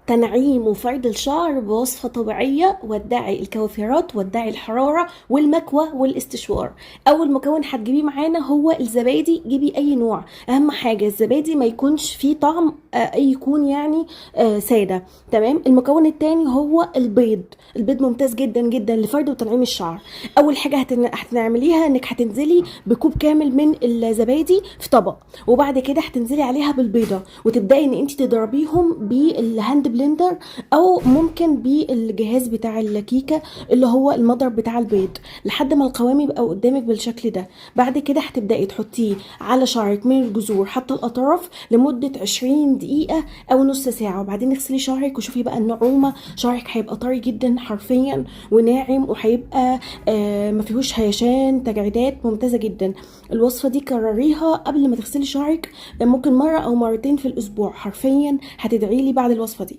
تنعيم وفرد الشعر بوصفة طبيعية وتدعي الكوافيرات وتدعي الحرارة والمكوى والاستشوار. أول مكون هتجيبيه معانا هو الزبادي. جيبي أي نوع، أهم حاجة الزبادي ما يكونش فيه طعم، يكون يعني سادة. تمام. المكون التاني هو البيض. البيض ممتاز جدا جدا لفرد وتنعيم الشعر. أول حاجة هتعمليها إنك هتنزلي بكوب كامل من الزبادي في طبق، وبعد كده هتنزلي عليها بالبيضة وتبدأي إن أنت تضربيهم بالهاند بلندر، او ممكن بالجهاز بتاع الكيكه اللي هو المضرب بتاع البيض، لحد ما القوام يبقى قدامك بالشكل ده. بعد كده هتبداي تحطيه على شعرك من الجذور حتى الاطراف لمده 20 دقيقه او نص ساعه، وبعدين اغسلي شعرك وشوفي بقى النعومه. شعرك هيبقى طري جدا حرفيا وناعم، وهيبقى ما فيهوش هيشان، تجاعيدات، ممتازه جدا. الوصفه دي كرريها قبل ما تغسلي شعرك، ممكن مره او مرتين في الاسبوع. حرفيا هتدعي لي بعد الوصفه دي.